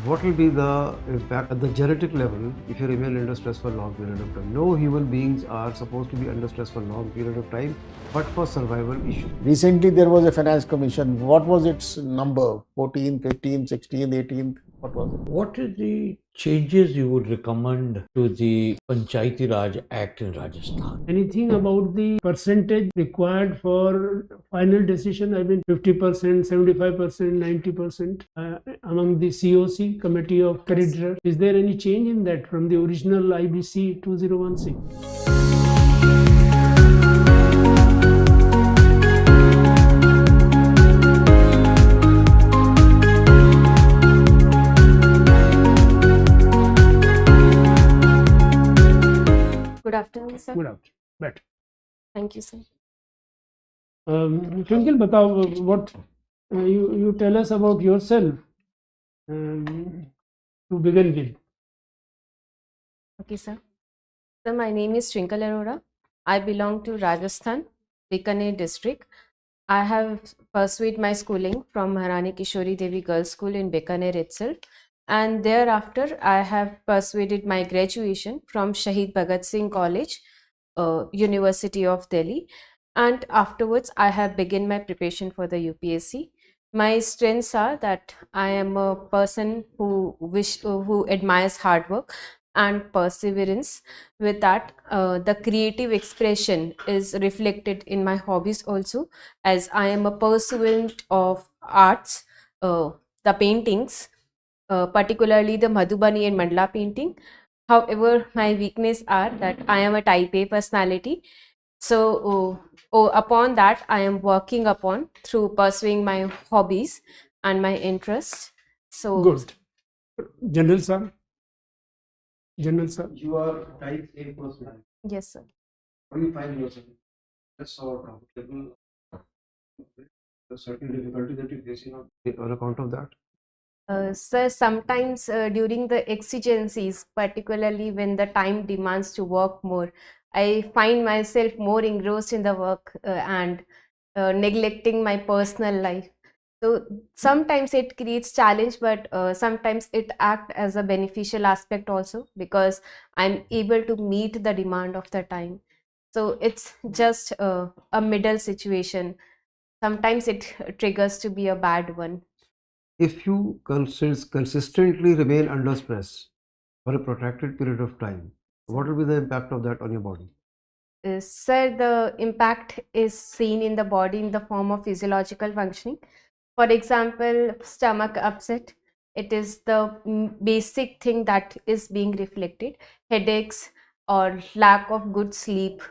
What will be the impact at the genetic level if you remain under stress for a long period of time? No human beings are supposed to be under stress for a long period of time, but for survival issues. Recently, there was a finance commission. What was its number? 14, 15, 16, 18? What was it? What are the changes you would recommend to the Panchayati Raj Act in Rajasthan? Anything about the percentage required for final decision? I mean 50%, 75%, 90% among the COC, Committee of Creditors. Is there any change in that from the original IBC 2016? Good afternoon, sir. Good afternoon. Better. Thank you, sir. Twinkle, बताओ what you tell us about yourself to begin with. Okay, sir. So my name is Twinkle Arora. I belong to Rajasthan, Bikaner district. I have pursued my schooling from Maharani Kishori Devi Girls School in Bikaner itself. And thereafter, I have pursued my graduation from Shahid Bhagat Singh College, University of Delhi. And afterwards, I have begun my preparation for the UPSC. My strengths are that I am a person who admires hard work and perseverance. With that, the creative expression is reflected in my hobbies also, as I am a pursuant of arts, the paintings, particularly the Madhubani and Mandala painting. However, my weakness are that I am a type A personality. So upon that, I am working upon through pursuing my hobbies and my interests. So Good. General sir. General sir. You are type A personality. yes, sir. How do you find yourself? That's so comfortable. A certain difficulty that you're facing on account of that. Sir, sometimes during the exigencies, particularly when the time demands to work more, I find myself more engrossed in the work and neglecting my personal life. So sometimes it creates challenge, but sometimes it acts as a beneficial aspect also, because I'm able to meet the demand of the time. So it's just a middle situation. Sometimes it triggers to be a bad one. If you consistently remain under stress for a protracted period of time, what will be the impact of that on your body? Sir, the impact is seen in the body in the form of physiological functioning. For example, stomach upset, it is the basic thing that is being reflected. Headaches or lack of good sleep,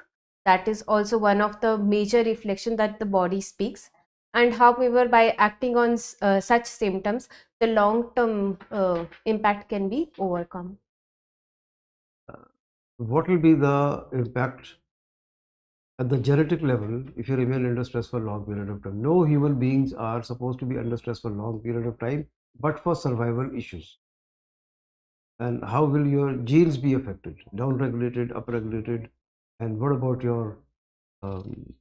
that is also one of the major reflection that the body speaks. And however, by acting on such symptoms, the long-term impact can be overcome. What will be the impact at the genetic level if you remain under stress for a long period of time? No human beings are supposed to be under stress for a long period of time, but for survival issues. And how will your genes be affected? Down-regulated, up-regulated, and what about um,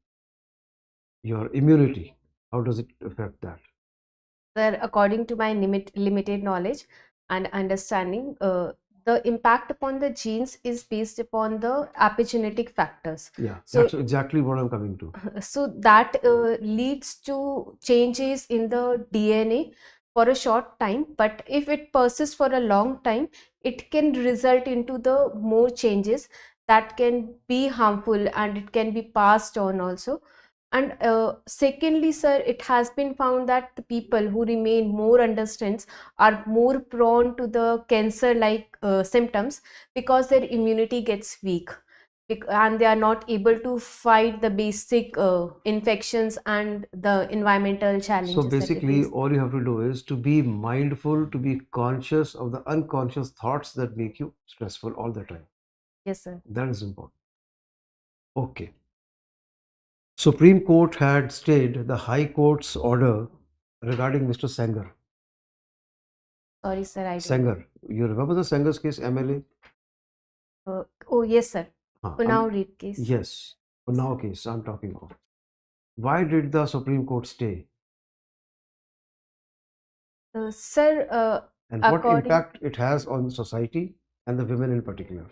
your immunity? How does it affect that? Sir, according to my limited knowledge and understanding, the impact upon the genes is based upon the epigenetic factors. Yeah, So- that's exactly what I'm coming to. So that leads to changes in the DNA for a short time, but if it persists for a long time, it can result into the more changes that can be harmful, and it can be passed on also. And secondly, sir, it has been found that the people who remain more under stress are more prone to the cancer like symptoms, because their immunity gets weak and they are not able to fight the basic infections and the environmental challenges. So that they basically, face. all you have to do is to be mindful, to be conscious of the unconscious thoughts that make you stressful all the time. Yes, sir. That is important. Okay. Supreme Court had stayed the High Court's order regarding Mr. Sanger. Sorry, sir. I don't. Sanger. You remember the Sanger's case, MLA? Oh, yes, sir. Huh, Now rape case. Yes. Now case I'm talking about. Why did the Supreme Court stay? Sir, and what According- impact it has on society and the women in particular?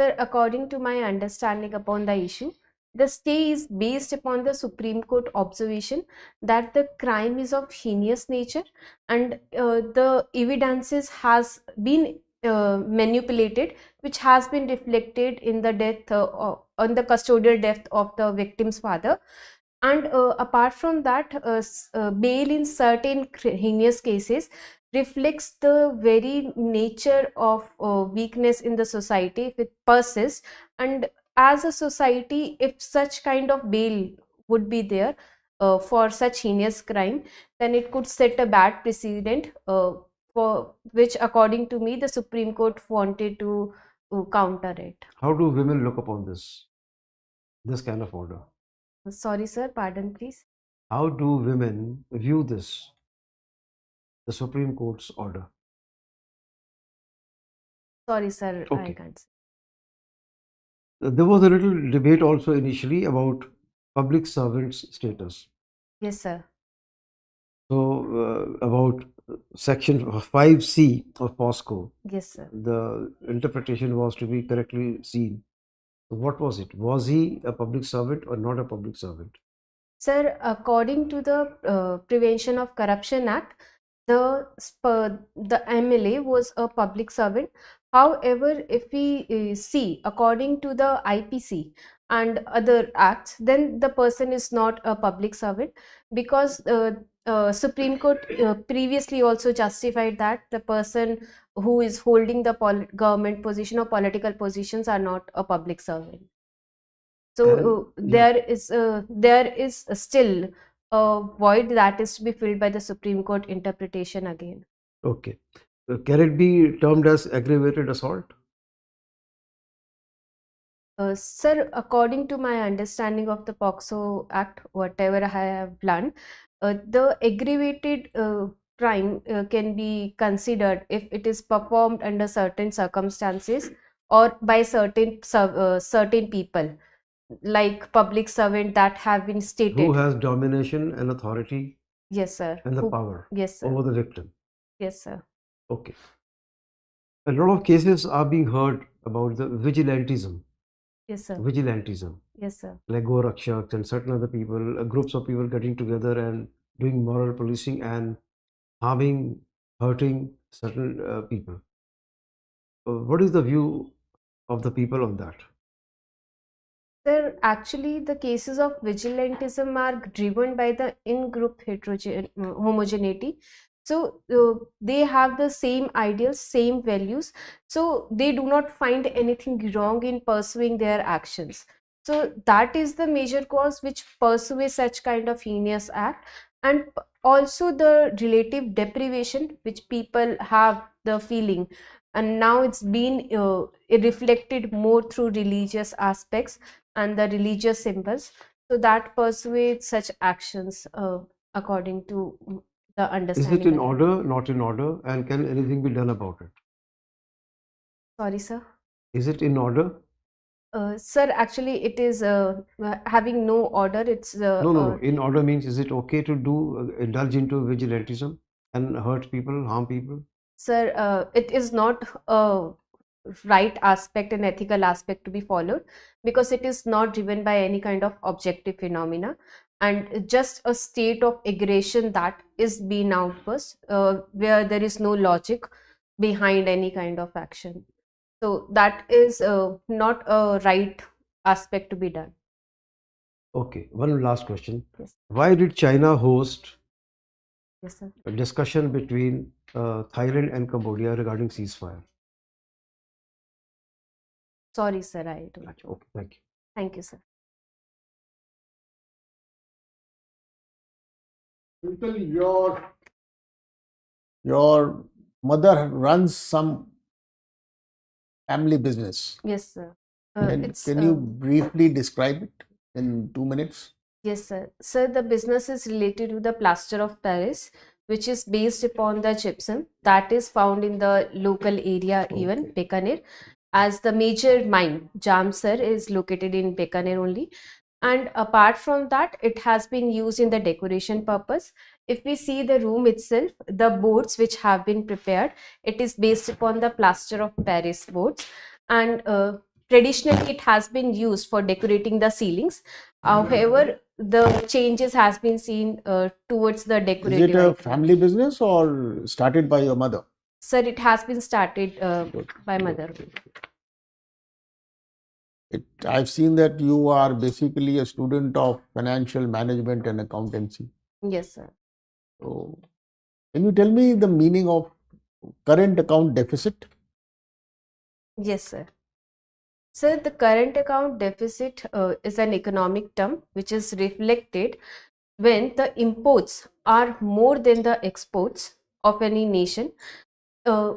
Sir, according to my understanding upon the issue, the stay is based upon the Supreme Court observation that the crime is of heinous nature, and the evidences has been manipulated, which has been reflected in the death on the custodial death of the victim's father. And apart from that, bail in certain heinous cases reflects the very nature of weakness in the society if it persists. And as a society, if such kind of bail would be there for such heinous crime, then it could set a bad precedent, for which, according to me, the Supreme Court wanted to counter it. How do women look upon this kind of order? Sorry, sir, pardon, please. How do women view this, the Supreme Court's order? Sorry, sir, I Okay. can't say. There was a little debate also initially about public servants' status. Yes, sir. So, about section 5C of POSCO, Yes, sir. the interpretation was to be correctly seen. So what was it? Was he a public servant or not a public servant? Sir, according to the Prevention of Corruption Act, the MLA was a public servant. However, if we see according to the IPC and other acts, then the person is not a public servant, because Supreme Court previously also justified that the person who is holding the government position or political positions are not a public servant. So And, yeah. there is still a void that is to be filled by the Supreme Court interpretation again. Okay. Can it be termed as aggravated assault? Sir, according to my understanding of the POXO Act, whatever I have learned, the aggravated crime can be considered if it is performed under certain circumstances or by certain people, like public servant that have been stated. Who has domination and authority Yes, sir. and the power Yes, sir. over the victim? Yes, sir. Okay. A lot of cases are being heard about the vigilantism. Yes, sir. Vigilantism, Yes, sir. like Go Rakshaks and certain other people, groups of people getting together and doing moral policing and harming, hurting certain people. What is the view of the people on that? Sir, actually, the cases of vigilantism are driven by the in-group homogeneity. So they have the same ideals, same values. So they do not find anything wrong in pursuing their actions. So that is the major cause which pursues such kind of heinous act, and also the relative deprivation which people have the feeling, and now it's been reflected more through religious aspects and the religious symbols, so that persuades such actions according to the Is understanding. it in I have. order, not in order, and can anything be done about it? Sorry, sir. Is it in order? Sir, actually, it is having no order. It's No. In order means, is it okay to do indulge into vigilantism and hurt people, harm people? Sir, it is not a right aspect and ethical aspect to be followed, because it is not driven by any kind of objective phenomena, and just a state of aggression that is being outburst, where there is no logic behind any kind of action. So that is not a right aspect to be done. Okay, one last question. Yes. Why did China host Yes, sir. a discussion between Thailand and Cambodia regarding ceasefire? Sorry, sir. I don't. Okay, thank you. Thank you, sir. Twinkle, your mother runs some family business. Yes, sir. Can you briefly describe it in 2 minutes? Yes, sir. Sir, the business is related to the plaster of Paris, which is based upon the gypsum that is found in the local area, even Okay. Bikaner, as the major mine, Jamsar, is located in Bikaner only. And apart from that, it has been used in the decoration purpose. if we see the room itself, the boards which have been prepared, it is based upon the plaster of Paris boards, and traditionally it has been used for decorating the ceilings. However, the changes has been seen towards the Is decorative it a item. family business or started by your mother? Sir, it has been started Good, by good, mother. good. I've seen that you are basically a student of financial management and accountancy. Yes, sir. So, can you tell me the meaning of current account deficit? Yes, sir. So the current account deficit is an economic term which is reflected when the imports are more than the exports of any nation. Uh,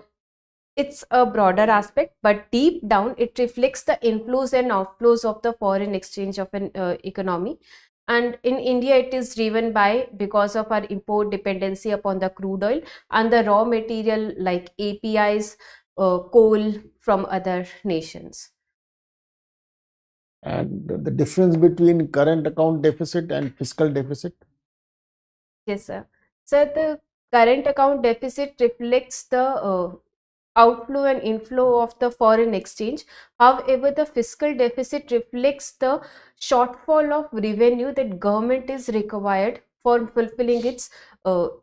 it's a broader aspect, but deep down it reflects the inflows and outflows of the foreign exchange of an economy. And in India, it is driven by because of our import dependency upon the crude oil and the raw material like APIs, coal from other nations. And the difference between current account deficit and fiscal deficit? Yes, sir. So the current account deficit reflects the outflow and inflow of the foreign exchange. However, the fiscal deficit reflects the shortfall of revenue that government is required for fulfilling its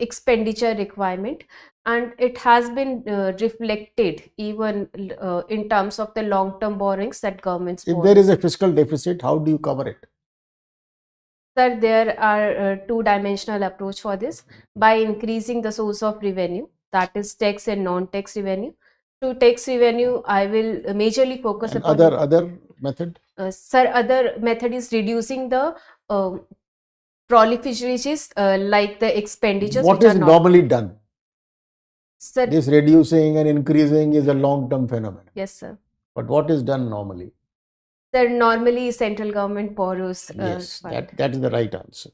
expenditure requirement, and it has been reflected even in terms of the long-term borrowings that governments If borrow. there is a fiscal deficit, how do you cover it? Sir, there are two-dimensional approach for this by increasing the source of revenue, that is tax and non-tax revenue. To tax revenue, I will majorly focus And upon other method? sir, other method is reducing the proliferages like the expenditures What which are is not. normally done? Sir, This reducing and increasing is a long-term phenomenon. yes, sir. But what is done normally? Sir, normally central government borrows. Yes, fund. that is the right answer.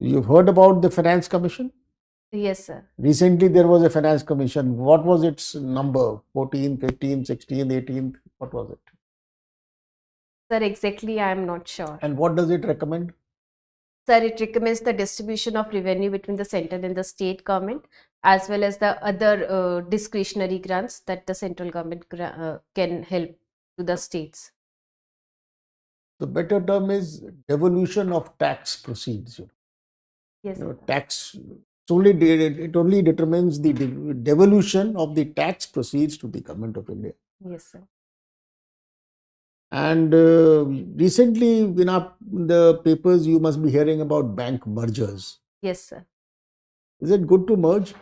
You've heard about the Finance Commission? Yes, sir. Recently, there was a Finance Commission. What was its number? 14, 15, 16, 18? What was it? Sir, exactly, I am not sure. And what does it recommend? Sir, it recommends the distribution of revenue between the central and the state government, as well as the other discretionary grants that the central government can help to the states. The better term is devolution of tax proceeds. Yes, sir. Tax it only determines the devolution of the tax proceeds to the government of India. Yes, sir. And recently, in the papers, you must be hearing about bank mergers. Yes, sir. Is it good to merge?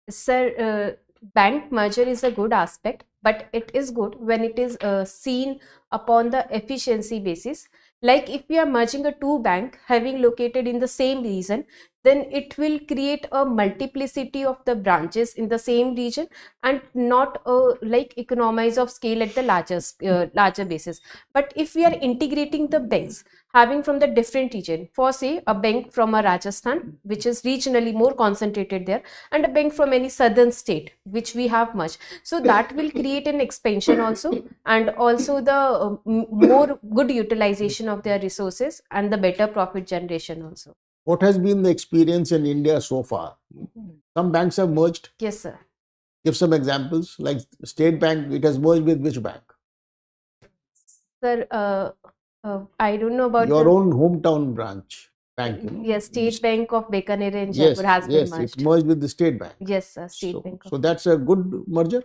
Sir, bank merger is a good aspect, but it is good when it is seen upon the efficiency basis. Like if we are merging a two bank having located in the same region, then it will create a multiplicity of the branches in the same region and not like economize of scale at the larger basis. But if we are integrating the banks having from the different region, for say a bank from a Rajasthan, which is regionally more concentrated there, and a bank from any southern state which we have much, so that will create an expansion also, and also the more good utilization of their resources and the better profit generation also. What has been the experience in India so far? Some banks have merged. Yes, sir. Give some examples. Like State Bank, it has merged with which bank? Sir, I don't know about your own hometown branch bank. Yes, State Bank of Bikaner and Yes, Jaipur has been yes, merged. it merged with the State Bank. Yes, sir, State Bank. So that's a good merger.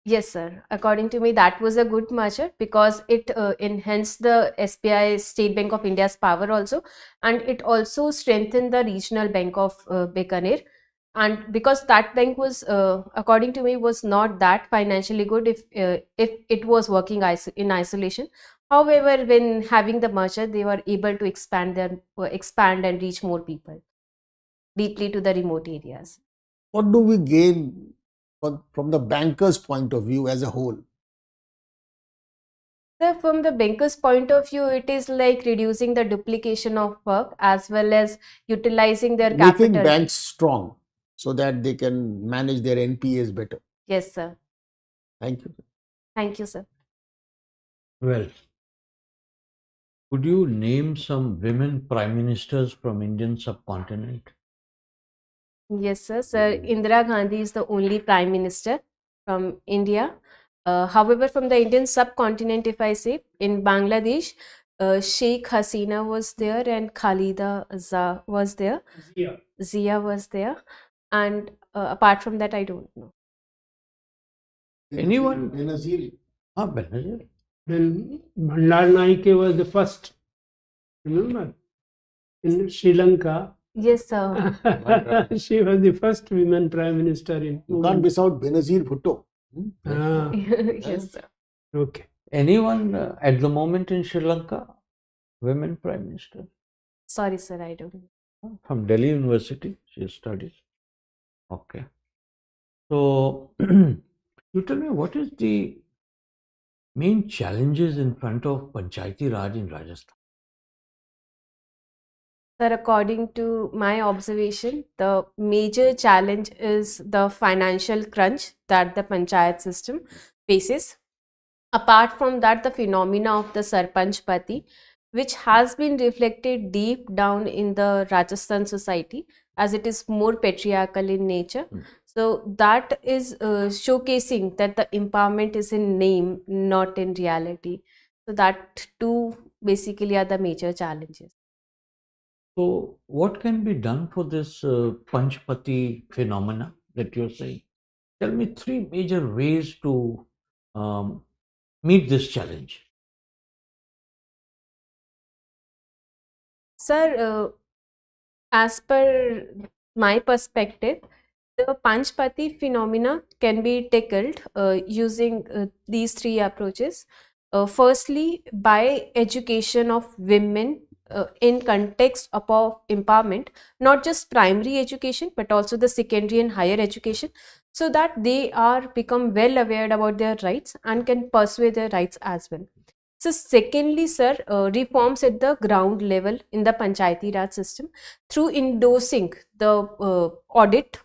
Yes, sir. According to me, that was a good merger because it enhanced the SBI State Bank of India's power also, and it also strengthened the regional bank of Bikaner. And because that bank was, according to me, was not that financially good if it was working in isolation. However, when having the merger, they were able to expand and reach more people deeply to the remote areas. What do we gain from the banker's point of view as a whole? So from the banker's point of view, it is like reducing the duplication of work as well as utilizing their Making capital. banks strong so that they can manage their NPAs better. Yes, sir. Thank you. Thank you, sir. Well, could you name some women prime ministers from Indian subcontinent? Yes, sir. Sir, Indira Gandhi is the only prime minister from India. However, from the Indian subcontinent, if I say, in Bangladesh, Sheikh Hasina was there and Khalida Zia was there. Yeah. Zia was there. And apart from that, I don't know. Anyone? Benazir. Benazir. Then Bhandar Naike was the first, remember, in Sri Lanka. Yes, sir. She was the first women prime minister in. You can't miss out Benazir Bhutto. Ah, Yes, sir. okay. Anyone at the moment in Sri Lanka? Women Prime Minister? Sorry, sir, I don't know. From Delhi University, she studies. Okay. So, you tell me, what is the main challenges in front of Panchayati Raj in Rajasthan? Sir, according to my observation, the major challenge is the financial crunch that the panchayat system faces. Apart from that, the phenomena of the Sarpanch Pati, which has been reflected deep down in the Rajasthan society as it is more patriarchal in nature. So that is showcasing that the empowerment is in name, not in reality. So that two basically are the major challenges. So, what can be done for this Panchpati phenomena that you're saying? Tell me three major ways to um, meet this challenge. Sir, as per my perspective, the Panchpati phenomena can be tackled using these three approaches. Firstly, by education of women in context of empowerment, not just primary education but also the secondary and higher education, so that they are become well aware about their rights and can pursue their rights as well. So secondly, sir, reforms at the ground level in the Panchayati Raj system through endorsing the audit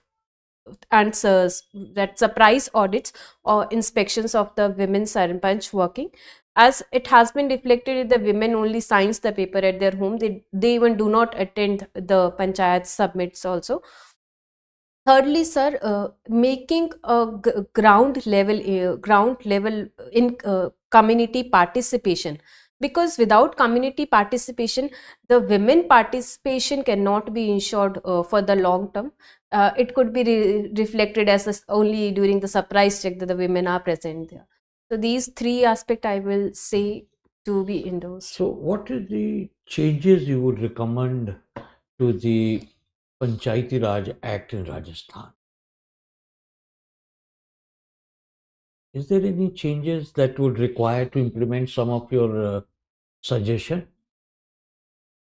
and that surprise audits or inspections of the women sarpanch working, as it has been reflected that the women only signs the paper at their home. They even do not attend the panchayat submits also. Thirdly, sir, making a ground level in community participation, because without community participation, the women participation cannot be ensured for the long term. It could be reflected as only during the surprise check that the women are present there. So these three aspects I will say to be endorsed. So, what are the changes you would recommend to the Panchayati Raj Act in Rajasthan? Is there any changes that would require to implement some of your suggestion,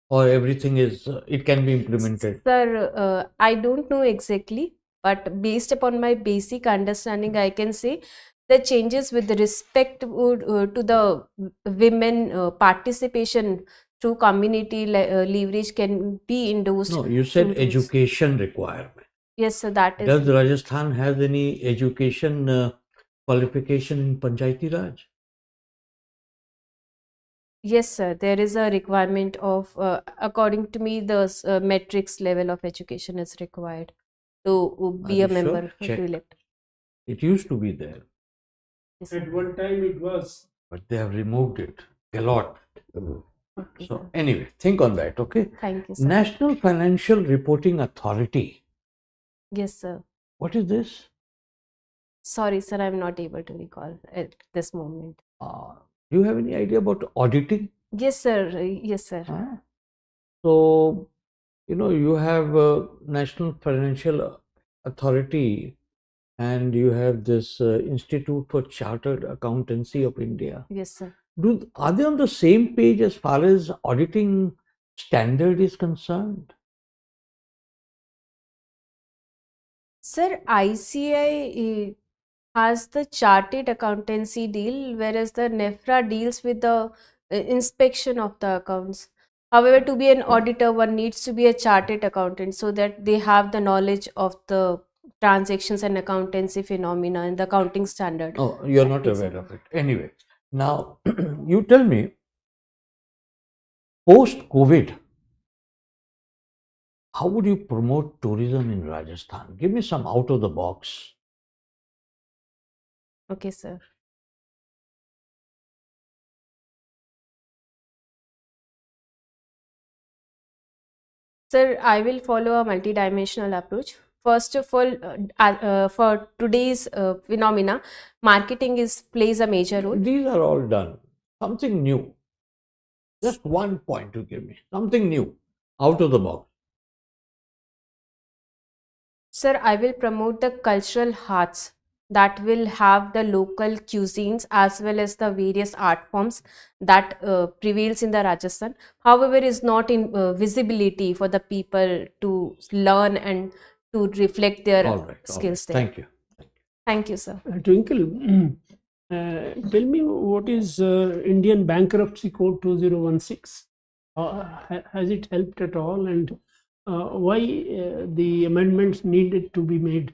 or everything is it can be implemented? Sir, I don't know exactly, but based upon my basic understanding, I can say the changes with respect to the women participation through community leverage can be endorsed. No, you said through those. education requirement. Yes, sir, that is. Does Rajasthan has any education qualification in Panchayati Raj? Yes, sir, there is a requirement of, according to me, the metrics level of education is required to be Are a you sure? member Check. to elect. It used to be there, Yes, sir. At one time it was. but they have removed it a lot. Okay, So sir. anyway, think on that, okay? Thank you, sir. National Financial Reporting Authority. Yes, sir. What is this? Sorry, sir, I'm not able to recall at this moment. Do you have any idea about auditing? Yes, sir. Yes, sir. Huh? So, you have National Financial Authority and you have this Institute for Chartered Accountancy of India. Yes, sir. Are they on the same page as far as auditing standard is concerned? Sir, ICI has the chartered accountancy deal, whereas the NEFRA deals with the inspection of the accounts. However, to be an auditor, one needs to be a chartered accountant so that they have the knowledge of the transactions and accountancy phenomena and the accounting standard. Oh, you're not aware of it. Anyway, now you tell me, post-COVID, how would you promote tourism in Rajasthan? Give me some out of the box. Okay, sir. Sir, I will follow a multidimensional approach. First of all, for today's phenomena, marketing plays a major role. These are all done. Something new. Just one point to give me. Something new, out of the box. Sir, I will promote the cultural hearts that will have the local cuisines as well as the various art forms that prevails in the Rajasthan. However, is not in visibility for the people to learn and to reflect their All right. skills there. Thank you. Thank you, sir. Twinkle, tell me what is Indian Bankruptcy Code 2016? Has it helped at all, and why the amendments needed to be made?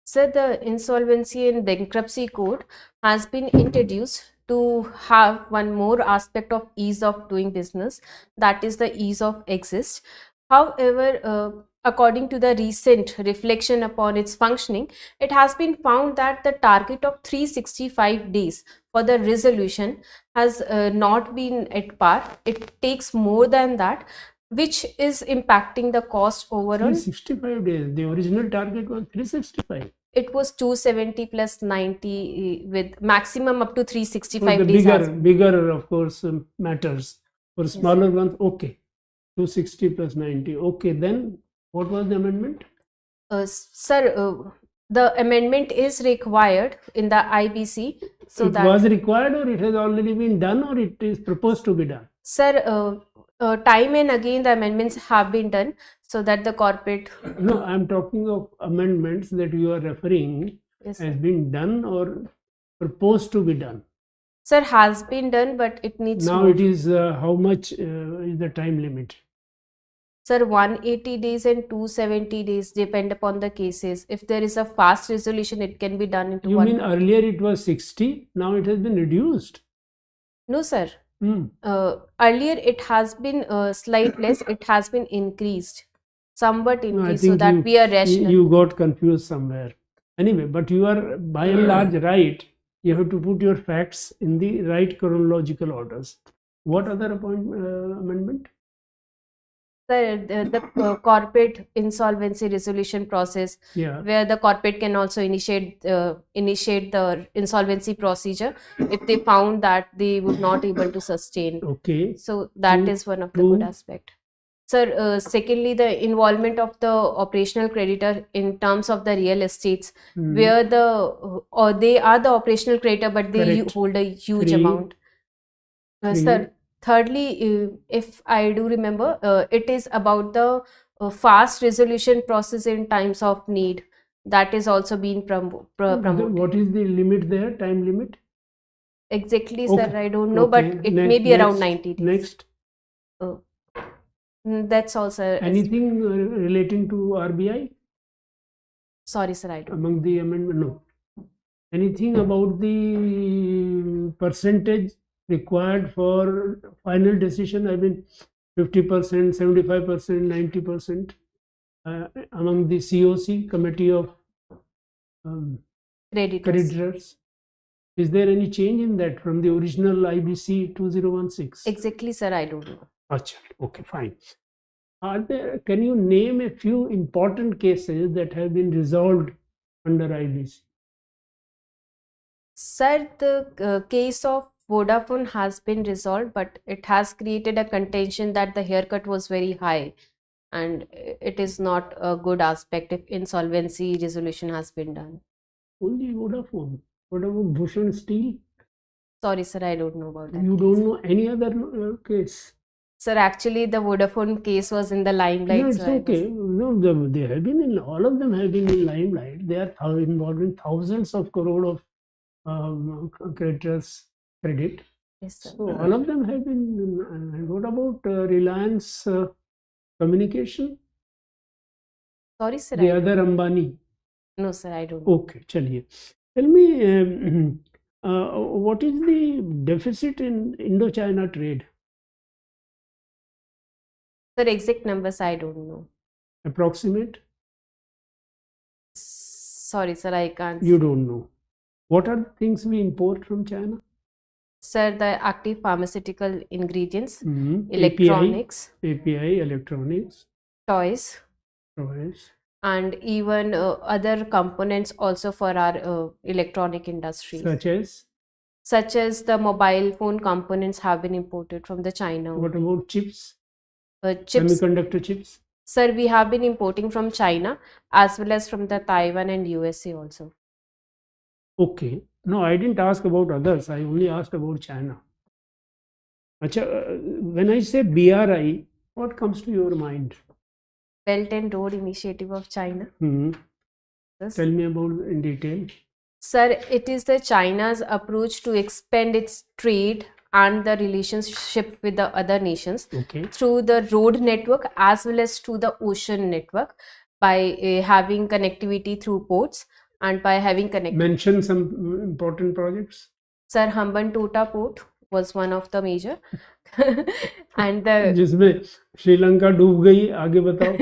Sir, the Insolvency and Bankruptcy Code has been introduced to have one more aspect of ease of doing business, that is the ease of exist. However, according to the recent reflection upon its functioning, it has been found that the target of 365 days for the resolution has not been at par. It takes more than that, which is impacting the cost overall. 365 days. The original target was 365. It was 270 plus 90 with maximum up to For 365 the days. bigger, of course, matters. For Yes, smaller ones, okay. 260 plus 90. Okay, then what was the amendment? Sir, the amendment is required in the IBC. So it that was required, or it has already been done, or it is proposed to be done? Sir, time and again the amendments have been done so that the corporate. No, I am talking of amendments that you are referring. Yes, Has sir. been done or proposed to be done. Sir, has been done, but it needs Now more. it is how much is the time limit? Sir, 180 days and 270 days depend upon the cases. If there is a fast resolution, it can be done into You one. mean earlier it was 60, now it has been reduced? No, sir. Hmm. Earlier it has been slight less, it has been increased, somewhat No, I increased, so think that we are rational. you got confused somewhere. Anyway, but you are by and large right. You have to put your facts in the right chronological orders. What other amendment? The corporate insolvency resolution process, Yeah. where the corporate can also initiate the insolvency procedure if they found that they would not able to sustain. Okay. So that Two- is one of the good two. aspect. Sir, secondly, the involvement of the operational creditor in terms of the real estates, Hmm. where or they are the operational creditor, but they Correct. hold a huge Three. amount. Sir, thirdly, if I do remember, it is about the fast resolution process in times of need. That is also being promoted. What is the limit there? Time limit? Exactly, Okay. sir, I don't know, but Okay. it may be around Next. 90 days. Next. That's also. Anything relating to RBI Sorry, sir, I don't. among the amendment? No. Anything about the percentage required for final decision? I mean, 50%, 75%, 90% among the COC, Committee of Creditors. Creditors. Is there any change in that from the original IBC 2016? Exactly, sir, I don't know. Acha, okay, fine. Can you name a few important cases that have been resolved under IBC? Sir, the case of Vodafone has been resolved, but it has created a contention that the haircut was very high, and it is not a good aspect if insolvency resolution has been done. Only Vodafone. What about Bhushan Steel? Sorry, sir, I don't know about that. You don't know any other case? Sir, actually, the Vodafone case was in the limelight. No, it's so I was- okay. No, they have been in, all of them have been in limelight. They are involved in thousands of crore of creditors credit. Yes, sir. So all of them have been. And what about Reliance Communication? Sorry, sir. The other Ambani. No, sir, I don't know. Okay, chaliye. Tell me, what is the deficit in Indo-China trade? Sir, exact numbers I don't know. Approximate? Sorry, sir, I can't. You don't know. What are the things we import from China? Sir, the active pharmaceutical ingredients, API, electronics, electronics, toys, toys. and even other components also for our electronic industry. Such as? The mobile phone components have been imported from the China. What about chips? Chips, Semiconductor chips? sir, we have been importing from China as well as from the Taiwan and USA also. Okay. No, I didn't ask about others. I only asked about China. When I say BRI, what comes to your mind? Belt and Road Initiative of China. Yes. Tell me about in detail. Sir, it is the China's approach to expand its trade and the relationship with the other nations through the road network as well as through the ocean network by having connectivity through ports and by having connectivity. Mention some important projects. Sir, Hambantota port was one of the major. And the जिसमें श्रीलंका डूब गई, आगे बताओ.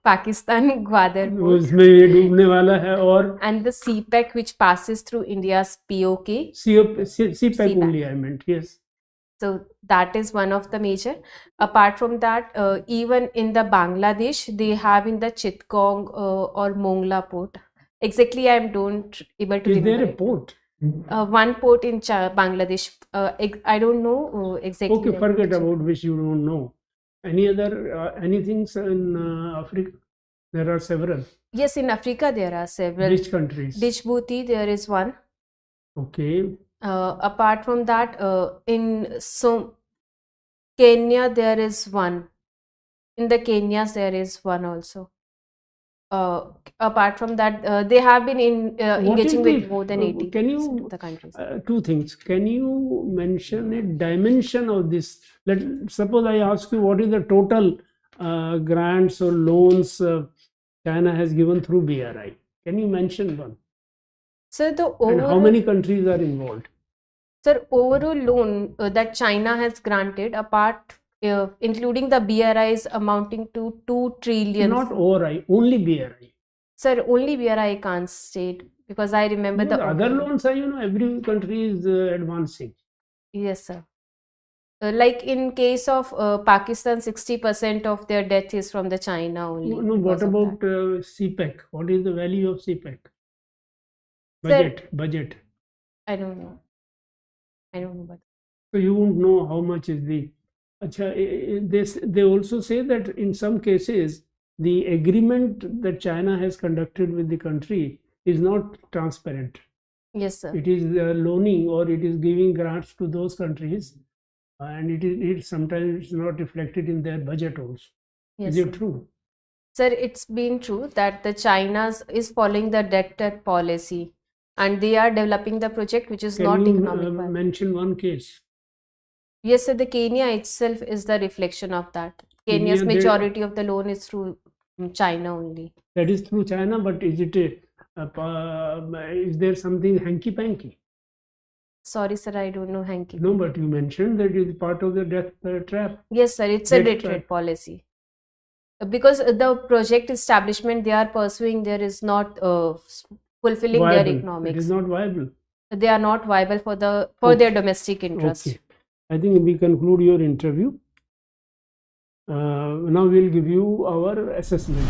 Pakistan Gwadar port. उसमें ये डूबने वाला है और. And the CPEC which passes through India's POK. CPEC only I meant, yes. So that is one of the major. Apart from that, even in the Bangladesh, they have in the Chittagong or Mongla port. Exactly, I don't able to remember. Is there a port? One port in Bangladesh. I don't know exactly. Okay, forget about which you don't know. Any other anything in Africa? There are several. Yes, in Africa there are several. Which countries? Djibouti, there is one. Okay. Apart from that, in Kenya there is one. In the Kenyas there is one also. Apart from that, they have been engaging with more than 80% of the countries. Two things. Can you mention a dimension of this? Suppose I ask you, what is the total grants or loans China has given through BRI? Can you mention one? Sir, and how many countries are involved? Sir, overall loan that China has granted, apart including the BRIs, amounting to 2 trillion. Not ORI, only BRI. Sir, only BRI I can't state because I remember the other loans are, every country is advancing. Yes, sir. Like in case of Pakistan, 60% of their debt is from the China only. No, what about CPEC? What is the value of CPEC? Budget. I don't know. But so you won't know how much is the. They also say that in some cases the agreement that China has conducted with the country is not transparent. Yes, sir. It is loaning or it is giving grants to those countries, and it sometimes not reflected in their budget also. Yes, is it true? Sir, it's been true that the China is following the debt policy, and they are developing the project which is not economic. Can you mention one case? Yes, sir, the Kenya itself is the reflection of that. Kenya's majority of the loan is through China only. That is through China, but is it is there something hanky-panky? Sorry, sir, I don't know hanky. No, but you mentioned that it is part of the debt trap. Yes, sir, it's a debt trap policy. Because the project establishment they are pursuing there is not fulfilling viable. Their economics. It is not viable. They are not viable for their domestic interest. Okay. I think we conclude your interview. Now we'll give you our assessment.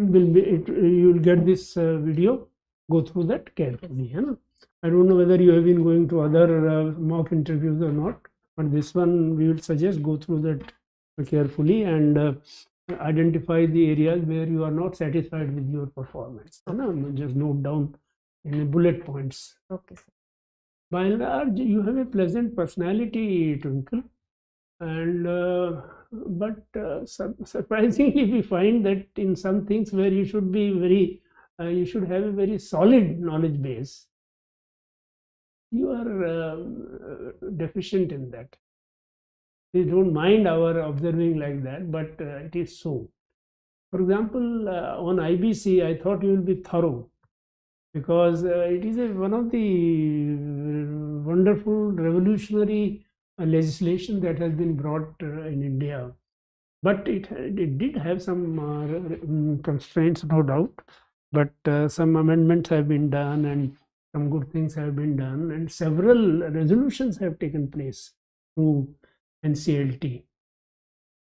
You'll get this video. Go through that carefully. I don't know whether you have been going to other mock interviews or not. But this one we will suggest go through that carefully and identify the areas where you are not satisfied with your performance. Just note down in bullet points. Okay, sir. By and large, you have a pleasant personality, Twinkle, and but surprisingly, we find that in some things where you should be you should have a very solid knowledge base. You are deficient in that. Please don't mind our observing like that, but it is so. For example, on IBC, I thought you will be thorough, because it is one of the wonderful revolutionary legislation that has been brought in India. But it did have some constraints, no doubt. But some amendments have been done and some good things have been done, and several resolutions have taken place through NCLT.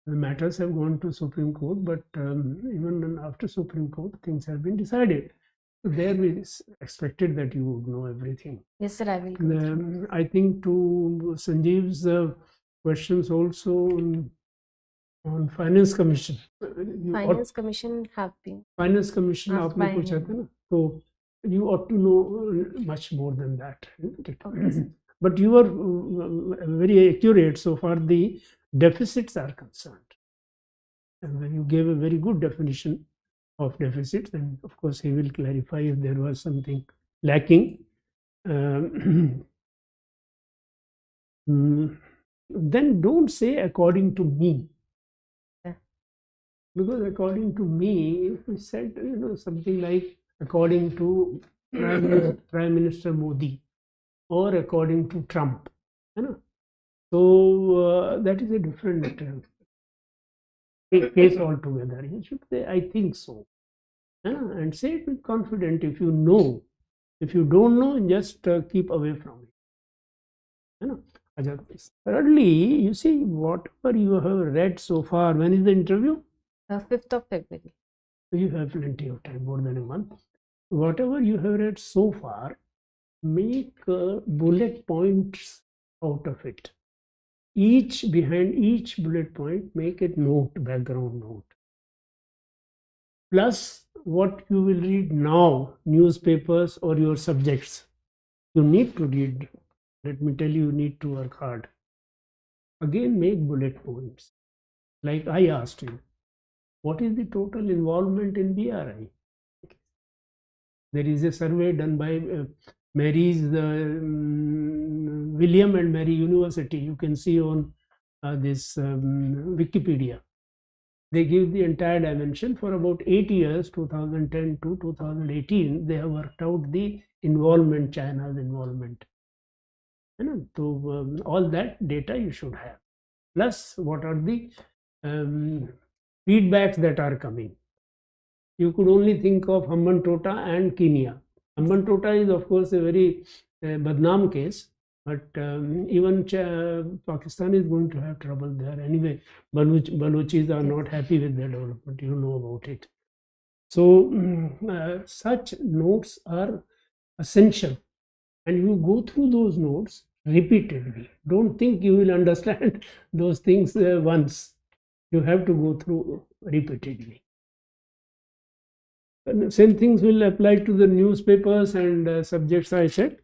The matters have gone to Supreme Court, but even after Supreme Court, things have been decided. So there we expected that you would know everything. Yes, sir, I will go through. I think to Sanjeev's questions also on Finance Commission. Finance Commission have been Finance Commission asked आपने by पूछा him. था ना, so you ought to know much more than that. Isn't it? Okay, sir. But you are very accurate so far the deficits are concerned. And when you gave a very good definition of deficits, and of course he will clarify if there was something lacking. Then don't say according to me. Yeah. Because according to me, if we said something like according to Prime Minister Modi or according to Trump, so that is a different case altogether. You should say, I think so. And say it with confidence if you know. If you don't know, just keep away from it. Thirdly, you see, whatever you have read so far, when is the interview? 5th of February. You have plenty of time, more than a month. Whatever you have read so far, make bullet points out of it. Behind each bullet point, make a note, background note. Plus, what you will read now, newspapers or your subjects, you need to read. Let me tell you, you need to work hard. Again, make bullet points. Like I asked you, what is the total involvement in BRI? There is a survey done by William and Mary University. You can see on this Wikipedia. They give the entire dimension for about 8 years, 2010 to 2018. They have worked out the involvement, China's involvement. So all that data you should have. Plus, what are the feedbacks that are coming? You could only think of Hambantota and Kenya. Hambantota is, of course, a very badnaam case, but even Pakistan is going to have trouble there. Anyway, Balochis are not happy with their development. You know about it. So, such notes are essential. And you go through those notes repeatedly. Don't think you will understand those things once. You have to go through repeatedly. And same things will apply to the newspapers and subjects I said.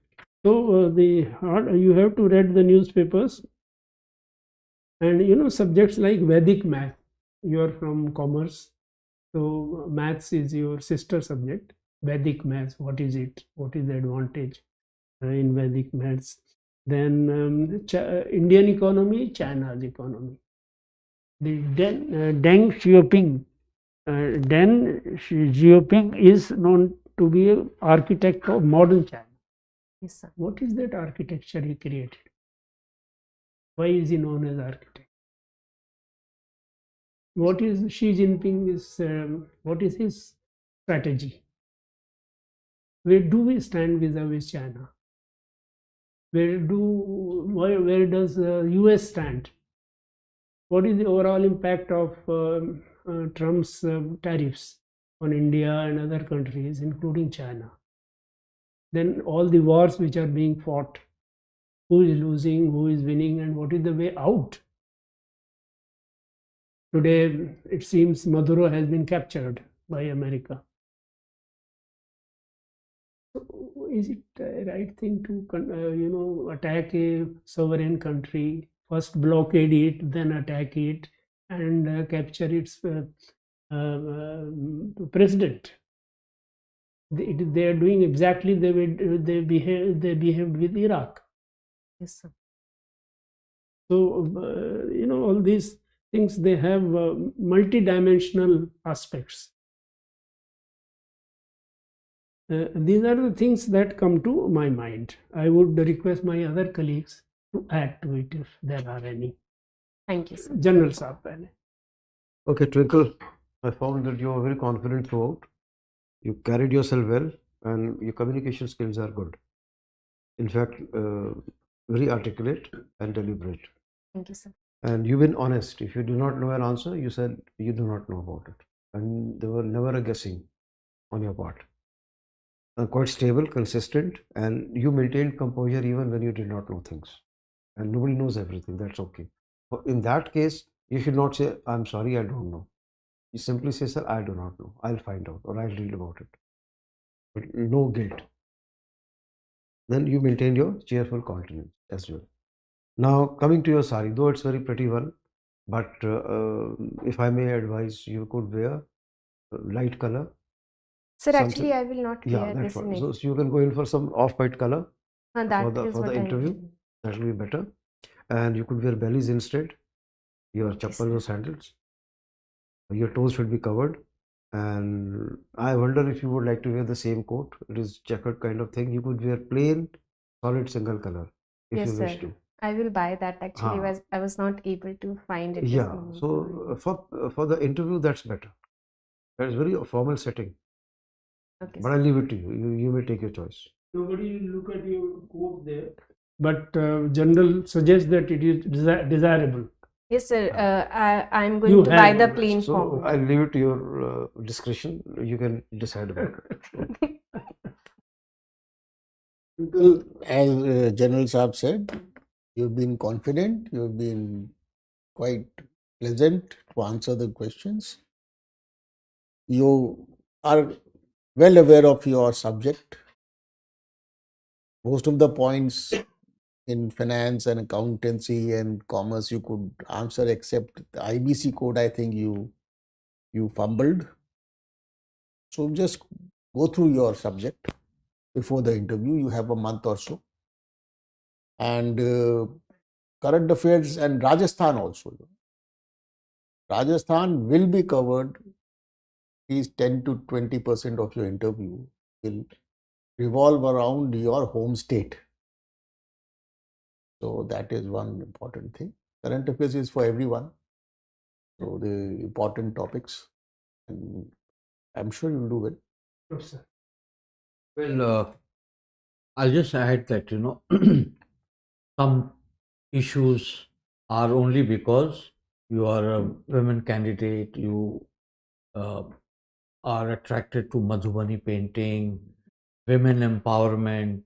So you have to read the newspapers, and subjects like Vedic math. You are from commerce, so maths is your sister subject. Vedic maths, what is it? What is the advantage in Vedic maths? Then Indian economy, China's economy. The Deng Xiaoping. Deng Xiaoping is known to be an architect of modern China. Yes, sir. What is that architecture he created? Why is he known as architect? What is Xi Jinping what is his strategy? Where do we stand vis-a-vis China? Where does US stand? What is the overall impact of Trump's tariffs on India and other countries, including China? Then all the wars which are being fought, who is losing, who is winning, and what is the way out? Today, it seems Maduro has been captured by America. So is it the right thing to, attack a sovereign country, first blockade it, then attack it, and capture its president? They are doing exactly the way they behaved with Iraq. Yes, sir. So all these things, they have multi-dimensional aspects. These are the things that come to my mind. I would request my other colleagues to add to it if there are any. Thank you, sir. General Saab pehle. Okay, Twinkle, I found that you were very confident throughout. You carried yourself well, and your communication skills are good. In fact, very articulate and deliberate. Thank you, sir. And you've been honest. If you do not know an answer, you said you do not know about it. And there were never a guessing on your part. Quite stable, consistent, and you maintained composure even when you did not know things. And nobody knows everything. That's okay. But in that case, you should not say, I'm sorry, I don't know. You simply say, sir, I do not know. I'll find out or I'll read about it. But no guilt. Then you maintain your cheerful countenance as well. Now, coming to your sari, though it's very pretty one, but if I may advise, you could wear light color. Sir, Something- actually, I will not Yeah, wear that's this one. in So, it. so you can go in for some off-white color That for is the what I interview. mentioned. That will be better. And you could wear bellies instead. Your chappals or sandals. Your toes should be covered. And I wonder if you would like to wear the same coat. It is checkered kind of thing. You could wear plain, solid single color if Yes, you wish sir. to. I will buy that. Actually, Ah. I was not able to find it. this Yeah. moment. So for the interview, that's better. That is very formal setting. Okay, But sir. I'll leave it to you. You may take your choice. Nobody will look at your quote there, but general suggests that it is desirable. Yes, sir. Ah. I'm going You to buy have the one. plain So form. I'll leave it to your discretion. You can decide about it. Well, as General Saab said, you've been confident, you've been quite pleasant to answer the questions. You are well aware of your subject. Most of the points in finance and accountancy and commerce you could answer, except the IBC code. I think you fumbled. So just go through your subject before the interview. You have a month or so, and current affairs and Rajasthan also. Rajasthan will be covered. At least 10 to 20% of your interview will revolve around your home state. So that is one important thing. Current affairs is for everyone. So the important topics, and I'm sure you'll do well. Yes, sir. Well, I'll just add that, some issues are only because you are a women candidate, you are attracted to Madhubani painting, women empowerment,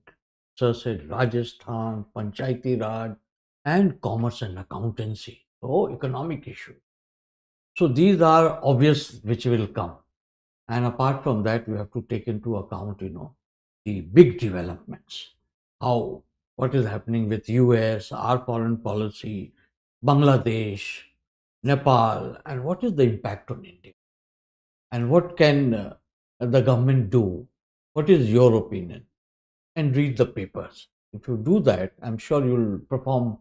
Sir said Rajasthan, Panchayati Raj, and commerce and accountancy. So, economic issue. So, these are obvious which will come. And apart from that, we have to take into account, the big developments. What is happening with US, our foreign policy, Bangladesh, Nepal, and what is the impact on India? And what can the government do? What is your opinion? And read the papers. If you do that, I'm sure you'll perform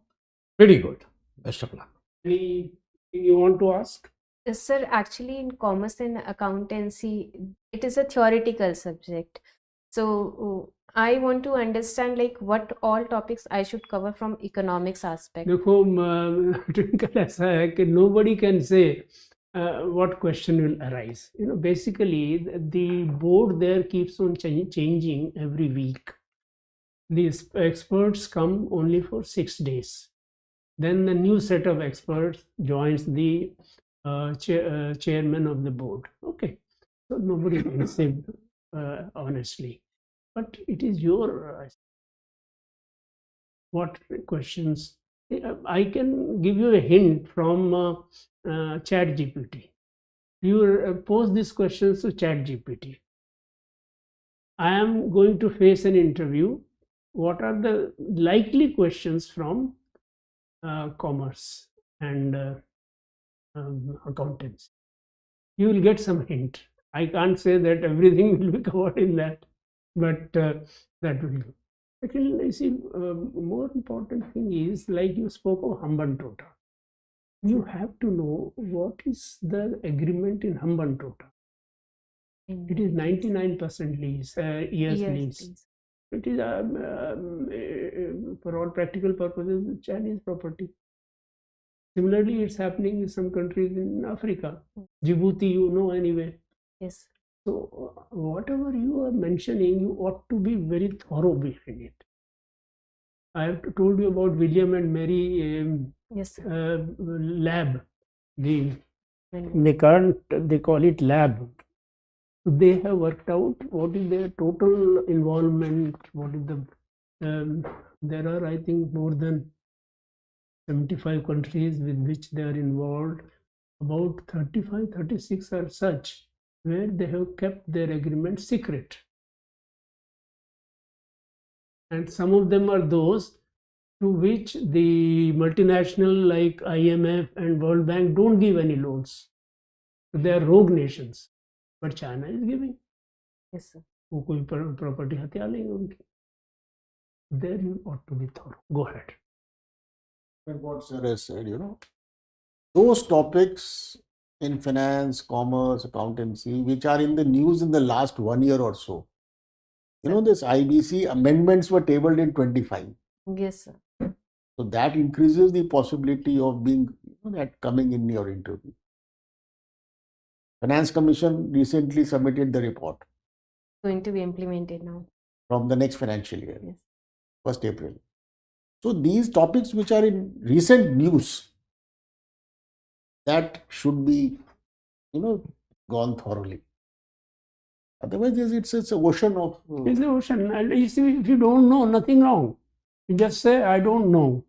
pretty good. Best of luck. Anything you want to ask? Sir, actually, in commerce and accountancy, it is a theoretical subject. So I want to understand like what all topics I should cover from economics aspect. देखो Twinkle ऐसा है कि nobody can say what question will arise. Basically the board there keeps on changing every week. These experts come only for 6 days. Then the new set of experts joins the chairman of the board. Okay, so nobody can say honestly, but it is your what questions. I can give you a hint from Chat GPT. You pose these questions to Chat GPT. I am going to face an interview. What are the likely questions from commerce and accountants? You will get some hint. I can't say that everything will be covered in that, but that will do. Second, I see more important thing is like you spoke of Hambantota. You have to know what is the agreement in Hambantota. It is 99% lease, years Yes, lease. please. It is, for all practical purposes, Chinese property. Similarly, it's happening in some countries in Africa. Djibouti, you know anyway. Yes. So, whatever you are mentioning, you ought to be very thorough behind it. I have told you about William and Mary Yes, sir. lab. They When- they call it lab. They have worked out what is their total involvement, what is the, there are, I think, more than 75 countries with which they are involved. About 35, 36 are such where they have kept their agreement secret. And some of them are those to which the multinational like IMF and World Bank don't give any loans. So they are rogue nations. But China is giving. Yes, sir. वो कोई property हत्या लेंगे उनकी. There you ought to be thorough. Go ahead. And what sir has said, those topics in finance, commerce, accountancy, which are in the news in the last 1 year or so. This IBC amendments were tabled in 25. Yes, sir. So that increases the possibility of being that coming in your interview. Finance Commission recently submitted the report Going to be implemented now. from the next financial year, Yes. 1st April. So these topics which are in recent news, that should be, gone thoroughly. Otherwise, it's an ocean of. It's the ocean. And you see, if you don't know, nothing wrong. You just say, I don't know.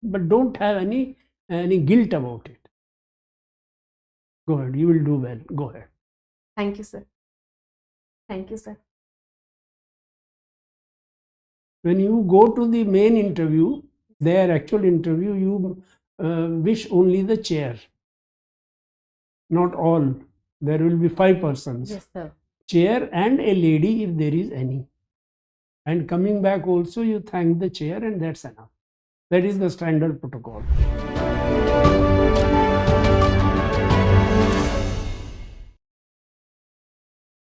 But don't have any guilt about it. Go ahead. You will do well. Go ahead. Thank you, sir. Thank you, sir. When you go to the main interview, their actual interview, you wish only the chair. Not all. There will be 5 persons. Yes, sir. Chair and a lady if there is any. And coming back also, you thank the chair and that's enough. That is the standard protocol.